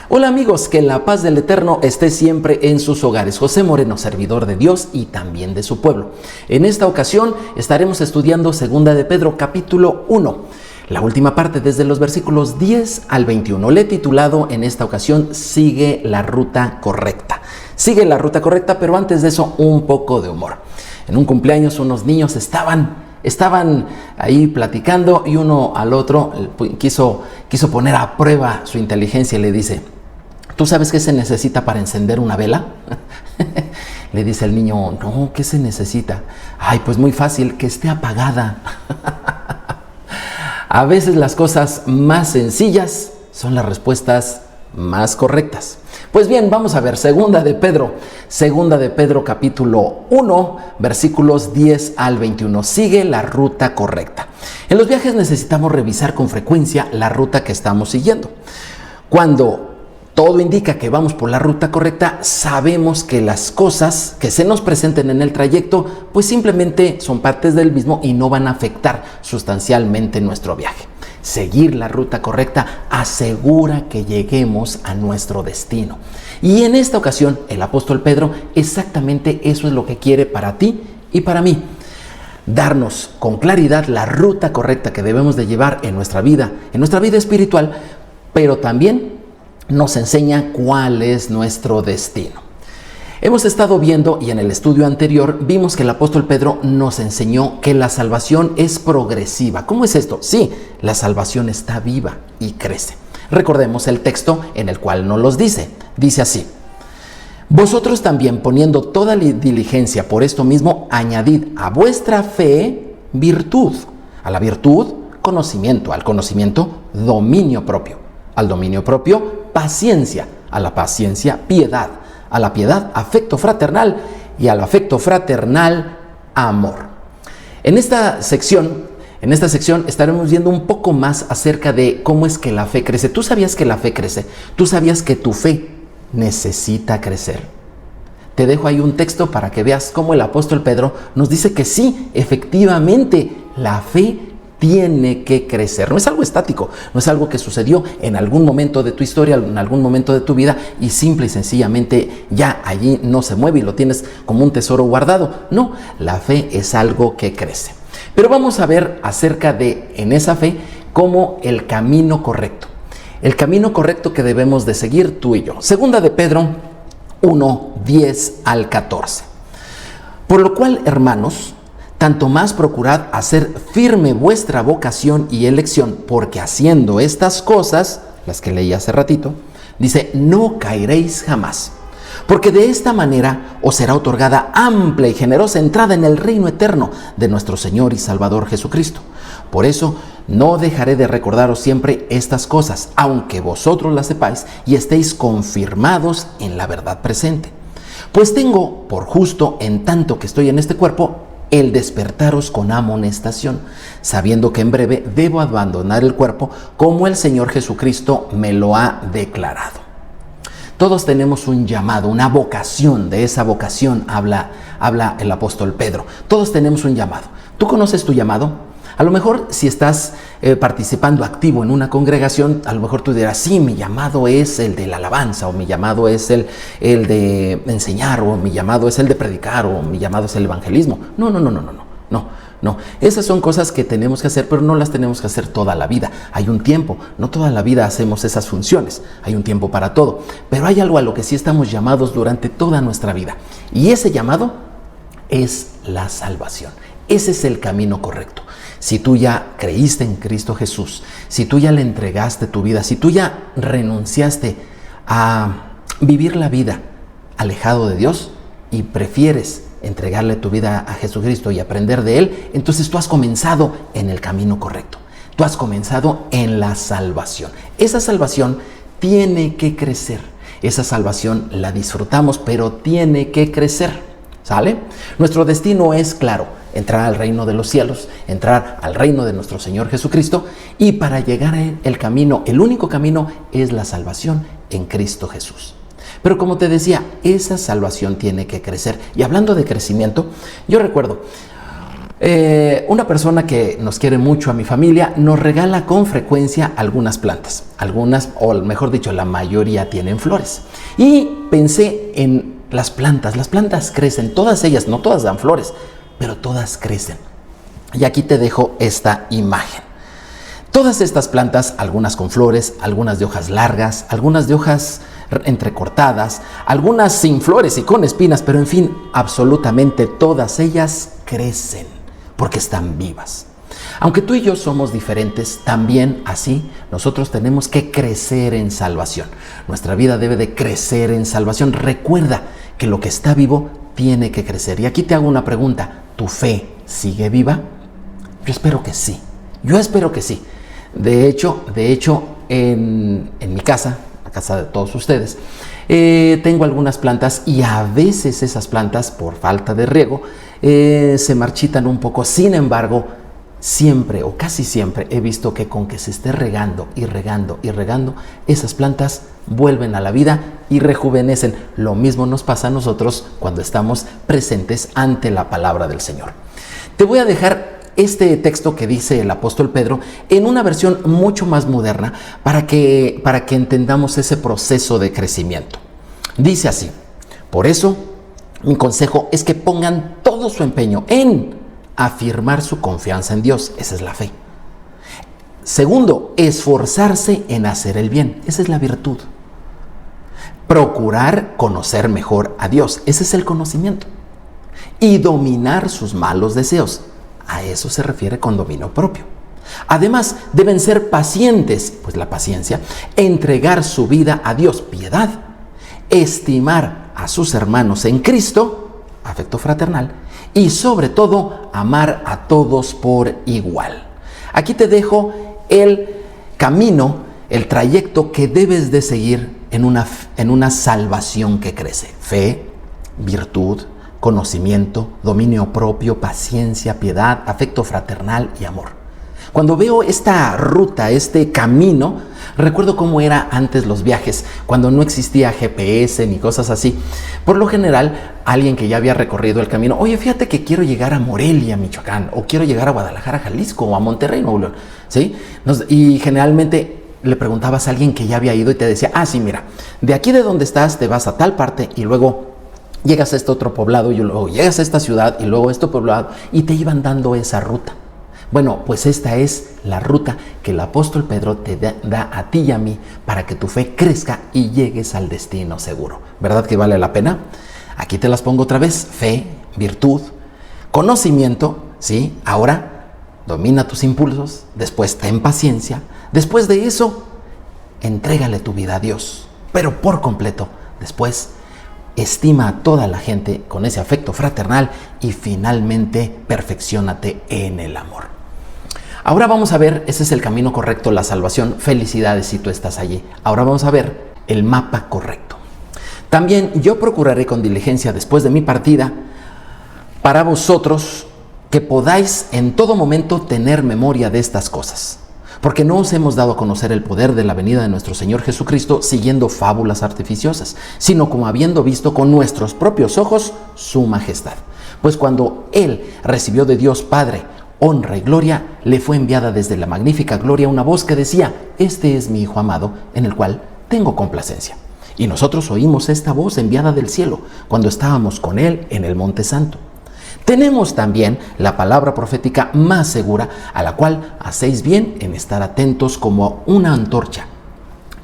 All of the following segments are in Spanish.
Hola amigos, que la paz del Eterno esté siempre en sus hogares. José Moreno, servidor de Dios y también de su pueblo. En esta ocasión estaremos estudiando 2 de Pedro capítulo 1, la última parte desde los versículos 10 al 21. Le he titulado en esta ocasión Sigue la ruta correcta. Sigue la ruta correcta, pero antes de eso un poco de humor. En un cumpleaños unos niños estaban ahí platicando y uno al otro quiso poner a prueba su inteligencia y le dice: ¿tú sabes qué se necesita para encender una vela? Le dice el niño: no, ¿qué se necesita? Ay, pues muy fácil, que esté apagada. A veces las cosas más sencillas son las respuestas más correctas. Pues bien, vamos a ver 2 de Pedro capítulo 1, versículos 10 al 21. Sigue la ruta correcta. En los viajes necesitamos revisar con frecuencia la ruta que estamos siguiendo. Cuando todo indica que vamos por la ruta correcta, sabemos que las cosas que se nos presenten en el trayecto pues simplemente son partes del mismo y no van a afectar sustancialmente nuestro viaje. Seguir la ruta correcta asegura que lleguemos a nuestro destino. Y en esta ocasión, el apóstol Pedro exactamente eso es lo que quiere para ti y para mí. Darnos con claridad la ruta correcta que debemos de llevar en nuestra vida espiritual, pero también nos enseña cuál es nuestro destino. Hemos estado viendo, y en el estudio anterior vimos que el apóstol Pedro nos enseñó que la salvación es progresiva. ¿Cómo es esto? Sí, la salvación está viva y crece. Recordemos el texto en el cual nos los dice. Dice así: vosotros también, poniendo toda diligencia por esto mismo, añadid a vuestra fe virtud, a la virtud conocimiento, al conocimiento dominio propio, al dominio propio paciencia, a la paciencia piedad, a la piedad afecto fraternal y al afecto fraternal amor. En esta sección estaremos viendo un poco más acerca de cómo es que la fe crece. ¿Tú sabías que la fe crece? ¿Tú sabías que tu fe necesita crecer? Te dejo ahí un texto para que veas cómo el apóstol Pedro nos dice que sí, efectivamente, la fe tiene que crecer. No es algo estático, no es algo que sucedió en algún momento de tu historia, en algún momento de tu vida y simple y sencillamente ya allí no se mueve y lo tienes como un tesoro guardado. No, la fe es algo que crece. Pero vamos a ver acerca de, en esa fe, como el camino correcto que debemos de seguir tú y yo. 2 de Pedro 1, 10 al 14. Por lo cual, hermanos, tanto más procurad hacer firme vuestra vocación y elección, porque haciendo estas cosas, las que leí hace ratito, dice, no caeréis jamás. Porque de esta manera os será otorgada amplia y generosa entrada en el reino eterno de nuestro Señor y Salvador Jesucristo. Por eso no dejaré de recordaros siempre estas cosas, aunque vosotros las sepáis y estéis confirmados en la verdad presente. Pues tengo por justo, en tanto que estoy en este cuerpo, el despertaros con amonestación, sabiendo que en breve debo abandonar el cuerpo, como el Señor Jesucristo me lo ha declarado. Todos tenemos un llamado, una vocación. De esa vocación habla el apóstol Pedro. Todos tenemos un llamado. ¿Tú conoces tu llamado? A lo mejor si estás participando activo en una congregación, a lo mejor tú dirás, sí, mi llamado es el de la alabanza, o mi llamado es el de enseñar, o mi llamado es el de predicar, o mi llamado es el evangelismo. No. Esas son cosas que tenemos que hacer, pero no las tenemos que hacer toda la vida. Hay un tiempo, no toda la vida hacemos esas funciones, hay un tiempo para todo. Pero hay algo a lo que sí estamos llamados durante toda nuestra vida. Y ese llamado es la salvación. Ese es el camino correcto. Si tú ya creíste en Cristo Jesús, si tú ya le entregaste tu vida, si tú ya renunciaste a vivir la vida alejado de Dios y prefieres entregarle tu vida a Jesucristo y aprender de Él, entonces tú has comenzado en el camino correcto. Tú has comenzado en la salvación. Esa salvación tiene que crecer. Esa salvación la disfrutamos, pero tiene que crecer. ¿Sale? Nuestro destino es claro, entrar al reino de los cielos, entrar al reino de nuestro Señor Jesucristo, y para llegar a Él, el único camino es la salvación en Cristo Jesús. Pero como te decía, esa salvación tiene que crecer. Y hablando de crecimiento, yo recuerdo, Una persona que nos quiere mucho a mi familia nos regala con frecuencia algunas plantas. Algunas, o mejor dicho, la mayoría tienen flores. Y pensé en las plantas. Las plantas crecen, todas ellas, no todas dan flores, pero todas crecen. Y aquí te dejo esta imagen. Todas estas plantas, algunas con flores, algunas de hojas largas, algunas de hojas entrecortadas, algunas sin flores y con espinas, pero en fin, absolutamente todas ellas crecen porque están vivas. Aunque tú y yo somos diferentes, también así nosotros tenemos que crecer en salvación. Nuestra vida debe de crecer en salvación. Recuerda que lo que está vivo tiene que crecer. Y aquí te hago una pregunta. ¿Tu fe sigue viva? Yo espero que sí. Yo espero que sí. De hecho, en mi casa, la casa de todos ustedes, tengo algunas plantas y a veces esas plantas, por falta de riego, se marchitan un poco. Sin embargo, siempre o casi siempre he visto que con que se esté regando y regando y regando, esas plantas vuelven a la vida y rejuvenecen. Lo mismo nos pasa a nosotros cuando estamos presentes ante la palabra del Señor. Te voy a dejar este texto que dice el apóstol Pedro en una versión mucho más moderna para que entendamos ese proceso de crecimiento. Dice así: por eso mi consejo es que pongan todo su empeño en afirmar su confianza en Dios. Esa es la fe. Segundo, esforzarse en hacer el bien. Esa es la virtud. Procurar conocer mejor a Dios. Ese es el conocimiento. Y dominar sus malos deseos. A eso se refiere con dominio propio. Además, deben ser pacientes, pues la paciencia, entregar su vida a Dios, piedad, estimar a sus hermanos en Cristo, afecto fraternal, y sobre todo, amar a todos por igual. Aquí te dejo el camino, el trayecto que debes de seguir en una salvación que crece. Fe, virtud, conocimiento, dominio propio, paciencia, piedad, afecto fraternal y amor. Cuando veo esta ruta, este camino, recuerdo cómo era antes los viajes, cuando no existía GPS ni cosas así. Por lo general, alguien que ya había recorrido el camino, oye, fíjate que quiero llegar a Morelia, Michoacán, o quiero llegar a Guadalajara, Jalisco, o a Monterrey, Nuevo León, ¿sí? Y generalmente le preguntabas a alguien que ya había ido y te decía, sí, mira, de aquí de donde estás te vas a tal parte y luego llegas a este otro poblado y luego llegas a esta ciudad y luego a este poblado, y te iban dando esa ruta. Bueno, pues esta es la ruta que el apóstol Pedro te da a ti y a mí para que tu fe crezca y llegues al destino seguro. ¿Verdad que vale la pena? Aquí te las pongo otra vez. Fe, virtud, conocimiento, ¿sí? Ahora domina tus impulsos, después ten paciencia, después de eso entrégale tu vida a Dios, pero por completo. Después estima a toda la gente con ese afecto fraternal y finalmente perfecciónate en el amor. Ahora vamos a ver, ese es el camino correcto, la salvación. Felicidades si tú estás allí. Ahora vamos a ver el mapa correcto. También yo procuraré con diligencia después de mi partida para vosotros que podáis en todo momento tener memoria de estas cosas. Porque no os hemos dado a conocer el poder de la venida de nuestro Señor Jesucristo siguiendo fábulas artificiosas, sino como habiendo visto con nuestros propios ojos su majestad. Pues cuando Él recibió de Dios Padre honra y gloria, le fue enviada desde la magnífica gloria una voz que decía: este es mi Hijo amado, en el cual tengo complacencia. Y nosotros oímos esta voz enviada del cielo cuando estábamos con Él en el Monte Santo. Tenemos también la palabra profética más segura, a la cual hacéis bien en estar atentos como una antorcha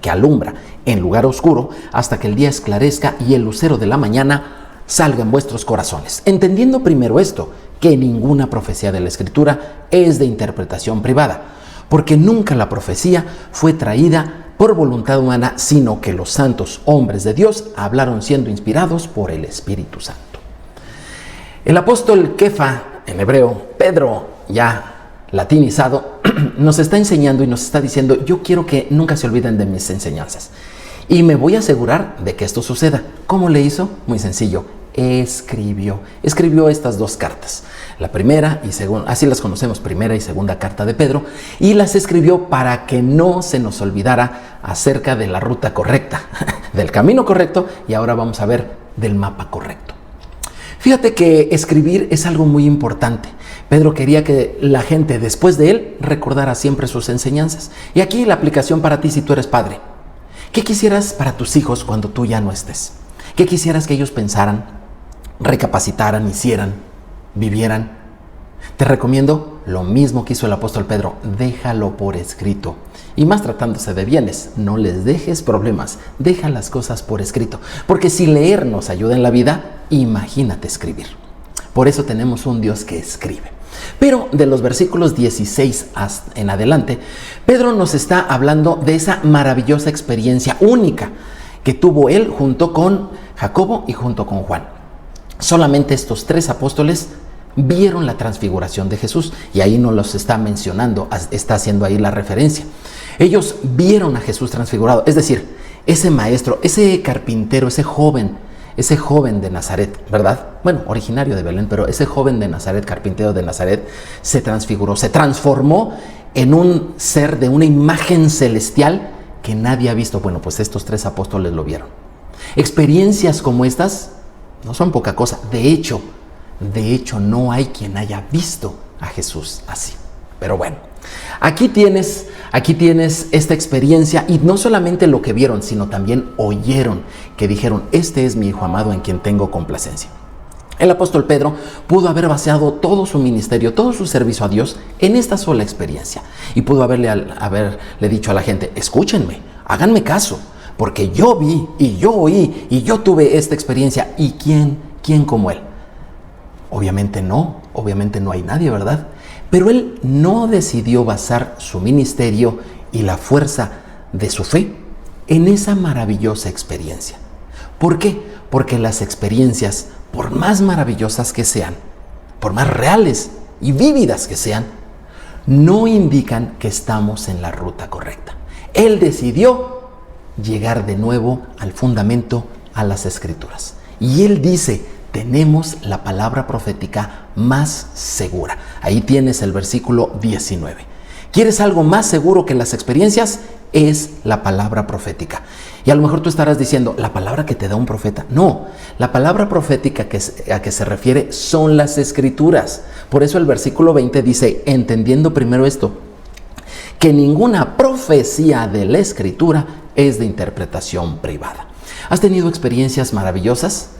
que alumbra en lugar oscuro hasta que el día esclarezca y el lucero de la mañana salga en vuestros corazones. Entendiendo primero esto, que ninguna profecía de la Escritura es de interpretación privada, porque nunca la profecía fue traída por voluntad humana, sino que los santos hombres de Dios hablaron siendo inspirados por el Espíritu Santo. El apóstol Kefa, en hebreo, Pedro, ya latinizado, nos está enseñando y nos está diciendo: yo quiero que nunca se olviden de mis enseñanzas. Y me voy a asegurar de que esto suceda. ¿Cómo le hizo? Muy sencillo. Escribió estas dos cartas. La primera y segunda, así las conocemos, primera y segunda carta de Pedro, y las escribió para que no se nos olvidara acerca de la ruta correcta, del camino correcto, y ahora vamos a ver del mapa correcto. Fíjate que escribir es algo muy importante. Pedro quería que la gente después de él recordara siempre sus enseñanzas. Y aquí la aplicación para ti si tú eres padre. ¿Qué quisieras para tus hijos cuando tú ya no estés? ¿Qué quisieras que ellos pensaran, recapacitaran, hicieran, vivieran? Te recomiendo lo mismo que hizo el apóstol Pedro, déjalo por escrito. Y más tratándose de bienes, no les dejes problemas, deja las cosas por escrito. Porque si leer nos ayuda en la vida, imagínate escribir. Por eso tenemos un Dios que escribe. Pero de los versículos 16 en adelante, Pedro nos está hablando de esa maravillosa experiencia única que tuvo él junto con Jacobo y junto con Juan. Solamente estos 3 apóstoles vieron la transfiguración de Jesús, y ahí nos los está mencionando, está haciendo ahí la referencia. Ellos vieron a Jesús transfigurado, es decir, ese maestro, ese carpintero, ese joven de Nazaret, ¿verdad? Bueno, originario de Belén, pero ese joven de Nazaret, carpintero de Nazaret, se transfiguró, se transformó en un ser de una imagen celestial que nadie ha visto. Bueno, pues estos 3 apóstoles lo vieron. Experiencias como estas no son poca cosa. De hecho, no hay quien haya visto a Jesús así. Pero bueno, aquí tienes esta experiencia, y no solamente lo que vieron, sino también oyeron, que dijeron, este es mi Hijo amado en quien tengo complacencia. El apóstol Pedro pudo haber basado todo su ministerio, todo su servicio a Dios en esta sola experiencia, y pudo haberle dicho a la gente, escúchenme, háganme caso, porque yo vi y yo oí y yo tuve esta experiencia, y ¿quién como él? Obviamente no hay nadie, ¿verdad? Pero él no decidió basar su ministerio y la fuerza de su fe en esa maravillosa experiencia. ¿Por qué? Porque las experiencias, por más maravillosas que sean, por más reales y vívidas que sean, no indican que estamos en la ruta correcta. Él decidió llegar de nuevo al fundamento, a las Escrituras. Y él dice, tenemos la palabra profética más segura. Ahí tienes el versículo 19. ¿Quieres algo más seguro que las experiencias? Es la palabra profética. Y a lo mejor tú estarás diciendo, ¿la palabra que te da un profeta? No, la palabra profética a que se refiere son las Escrituras. Por eso el versículo 20 dice, entendiendo primero esto, que ninguna profecía de la Escritura es de interpretación privada. ¿Has tenido experiencias maravillosas?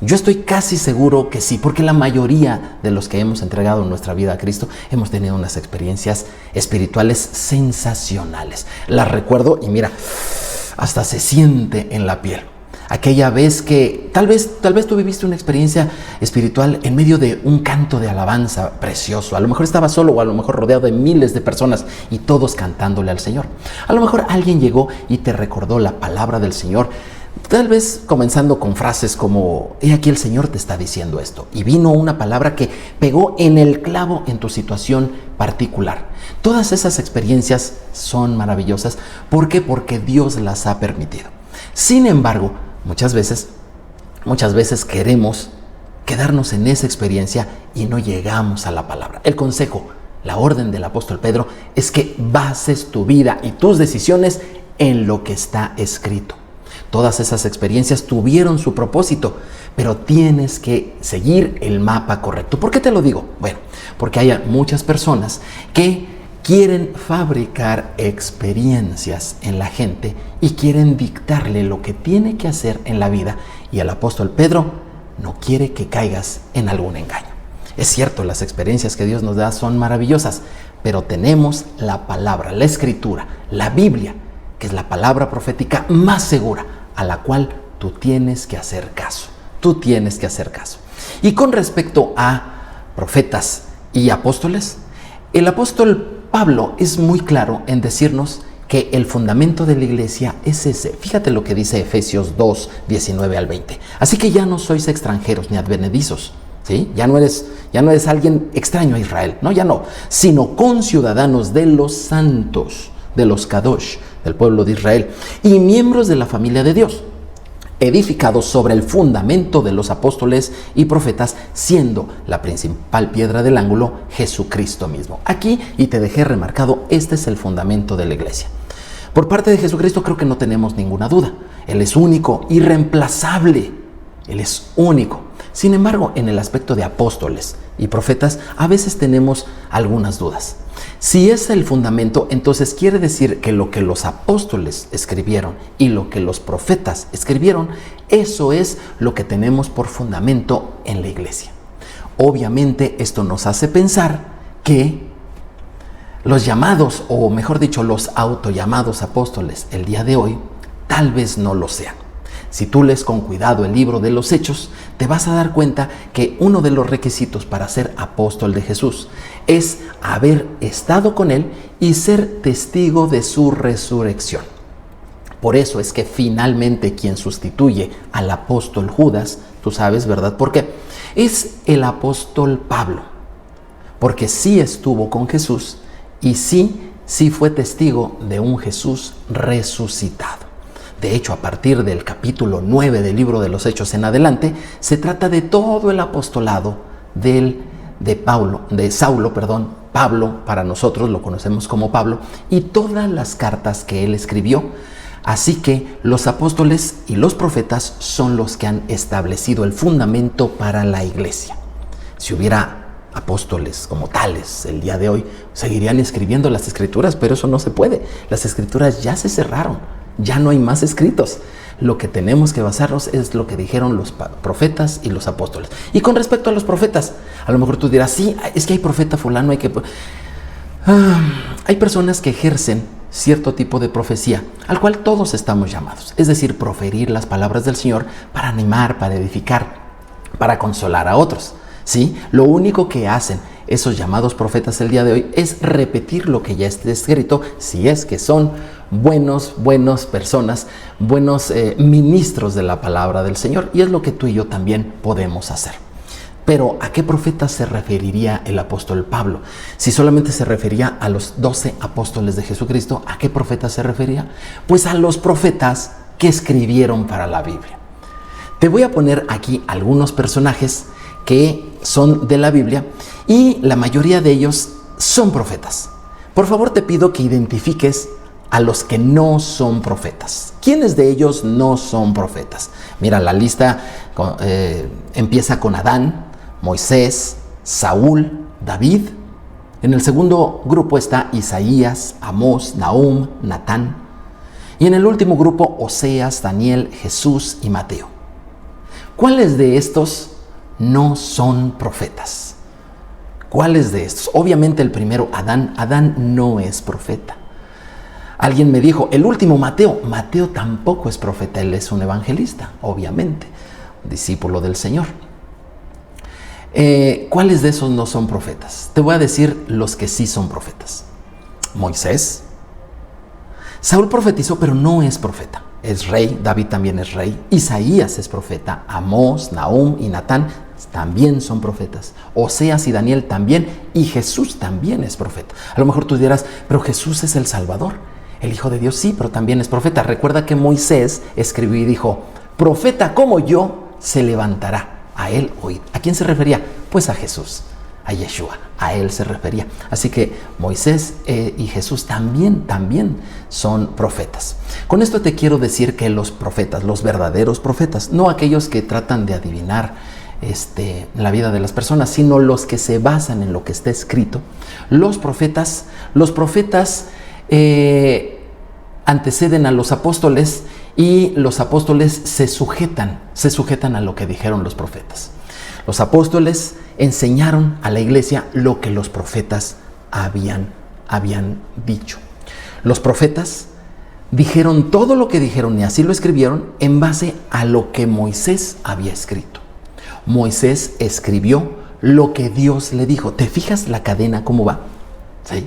Yo estoy casi seguro que sí, porque la mayoría de los que hemos entregado nuestra vida a Cristo hemos tenido unas experiencias espirituales sensacionales. Las recuerdo y mira, hasta se siente en la piel. Aquella vez que tal vez tú viviste una experiencia espiritual en medio de un canto de alabanza precioso. A lo mejor estabas solo, o a lo mejor rodeado de miles de personas y todos cantándole al Señor. A lo mejor alguien llegó y te recordó la palabra del Señor, tal vez comenzando con frases como, he aquí el Señor te está diciendo esto. Y vino una palabra que pegó en el clavo en tu situación particular. Todas esas experiencias son maravillosas. ¿Por qué? Porque Dios las ha permitido. Sin embargo, muchas veces queremos quedarnos en esa experiencia y no llegamos a la palabra. El consejo, la orden del apóstol Pedro es que bases tu vida y tus decisiones en lo que está escrito. Todas esas experiencias tuvieron su propósito, pero tienes que seguir el mapa correcto. ¿Por qué te lo digo? Bueno, porque hay muchas personas que quieren fabricar experiencias en la gente y quieren dictarle lo que tiene que hacer en la vida, y el apóstol Pedro no quiere que caigas en algún engaño. Es cierto, las experiencias que Dios nos da son maravillosas, pero tenemos la palabra, la Escritura, la Biblia, que es la palabra profética más segura, a la cual tú tienes que hacer caso. Y con respecto a profetas y apóstoles, el apóstol Pablo es muy claro en decirnos que el fundamento de la iglesia es ese. Fíjate lo que dice Efesios 2, 19 al 20. Así que ya no sois extranjeros ni advenedizos, ¿sí? Ya no eres alguien extraño a Israel, no, ya no, sino conciudadanos de los santos, de los Kadosh, del pueblo de Israel, y miembros de la familia de Dios, edificados sobre el fundamento de los apóstoles y profetas, siendo la principal piedra del ángulo Jesucristo mismo. Aquí, y te dejé remarcado, este es el fundamento de la iglesia. Por parte de Jesucristo creo que no tenemos ninguna duda. Él es único, irreemplazable. Él es único. Sin embargo, en el aspecto de apóstoles y profetas, a veces tenemos algunas dudas. Si es el fundamento, entonces quiere decir que lo que los apóstoles escribieron y lo que los profetas escribieron, eso es lo que tenemos por fundamento en la iglesia. Obviamente, esto nos hace pensar que los llamados, o mejor dicho, los autollamados apóstoles el día de hoy, tal vez no lo sean. Si tú lees con cuidado el libro de los Hechos, te vas a dar cuenta que uno de los requisitos para ser apóstol de Jesús es haber estado con Él y ser testigo de su resurrección. Por eso es que finalmente quien sustituye al apóstol Judas, tú sabes, ¿verdad? ¿Por qué? Es el apóstol Pablo, porque sí estuvo con Jesús y sí fue testigo de un Jesús resucitado. De hecho, a partir del capítulo 9 del libro de los Hechos en adelante, se trata de todo el apostolado de Saulo, Pablo, para nosotros lo conocemos como Pablo, y todas las cartas que él escribió. Así que los apóstoles y los profetas son los que han establecido el fundamento para la iglesia. Si hubiera apóstoles como tales el día de hoy, seguirían escribiendo las escrituras, pero eso no se puede. Las escrituras ya se cerraron. Ya no hay más escritos. Lo que tenemos que basarnos es lo que dijeron los profetas y los apóstoles. Y con respecto a los profetas, a lo mejor tú dirás, sí, es que hay profeta fulano, hay personas que ejercen cierto tipo de profecía, al cual todos estamos llamados. Es decir, proferir las palabras del Señor para animar, para edificar, para consolar a otros. ¿Sí? Lo único que hacen esos llamados profetas el día de hoy es repetir lo que ya está escrito, si es que son buenas personas, buenos ministros de la palabra del Señor, y es lo que tú y yo también podemos hacer. Pero ¿a qué profeta se referiría el apóstol Pablo? Si solamente se refería a los 12 apóstoles de Jesucristo, ¿a qué profeta se refería? Pues a los profetas que escribieron para la Biblia. Te voy a poner aquí algunos personajes que son de la Biblia y la mayoría de ellos son profetas. Por favor, te pido que identifiques a los que no son profetas. ¿Quiénes de ellos no son profetas? Mira, la lista empieza con Adán, Moisés, Saúl, David. En el segundo grupo está Isaías, Amós, Nahum, Natán. Y en el último grupo, Oseas, Daniel, Jesús y Mateo. ¿Cuáles de estos no son profetas? ¿Cuáles de estos? Obviamente el primero, Adán. Adán no es profeta. Alguien me dijo, el último, Mateo. Mateo tampoco es profeta, él es un evangelista, obviamente, discípulo del Señor. ¿Cuáles de esos no son profetas? Te voy a decir los que sí son profetas. Moisés. Saúl profetizó, pero no es profeta. Es rey, David también es rey. Isaías es profeta. Amós, Nahum y Natán también son profetas. Oseas y Daniel también. Y Jesús también es profeta. A lo mejor tú dirás, pero Jesús es el Salvador, el Hijo de Dios. Sí, pero también es profeta. Recuerda que Moisés escribió y dijo, profeta como yo se levantará. A él oíd. ¿A quién se refería? Pues a Jesús, a Yeshua. A él se refería. Así que Moisés y Jesús también son profetas. Con esto te quiero decir que los profetas, los verdaderos profetas, no aquellos que tratan de adivinar la vida de las personas, sino los que se basan en lo que está escrito. Los profetas anteceden a los apóstoles y los apóstoles se sujetan a lo que dijeron los profetas. Los apóstoles enseñaron a la iglesia lo que los profetas habían dicho. Los profetas dijeron todo lo que dijeron y así lo escribieron en base a lo que Moisés había escrito. Moisés escribió lo que Dios le dijo. ¿Te fijas la cadena cómo va? ¿Sí?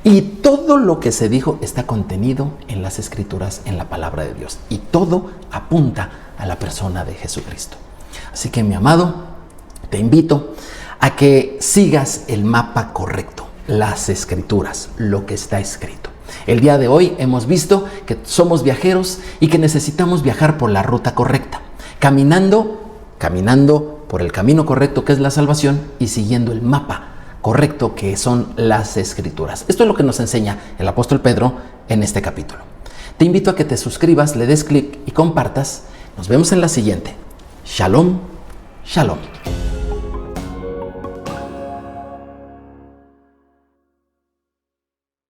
Y todo lo que se dijo está contenido en las escrituras, en la palabra de Dios. Y todo apunta a la persona de Jesucristo. Así que, mi amado, te invito a que sigas el mapa correcto, las escrituras, lo que está escrito. El día de hoy hemos visto que somos viajeros y que necesitamos viajar por la ruta correcta, caminando por el camino correcto que es la salvación y siguiendo el mapa correcto que son las escrituras. Esto es lo que nos enseña el apóstol Pedro en este capítulo. Te invito a que te suscribas, le des clic y compartas. Nos vemos en la siguiente. Shalom Shalom.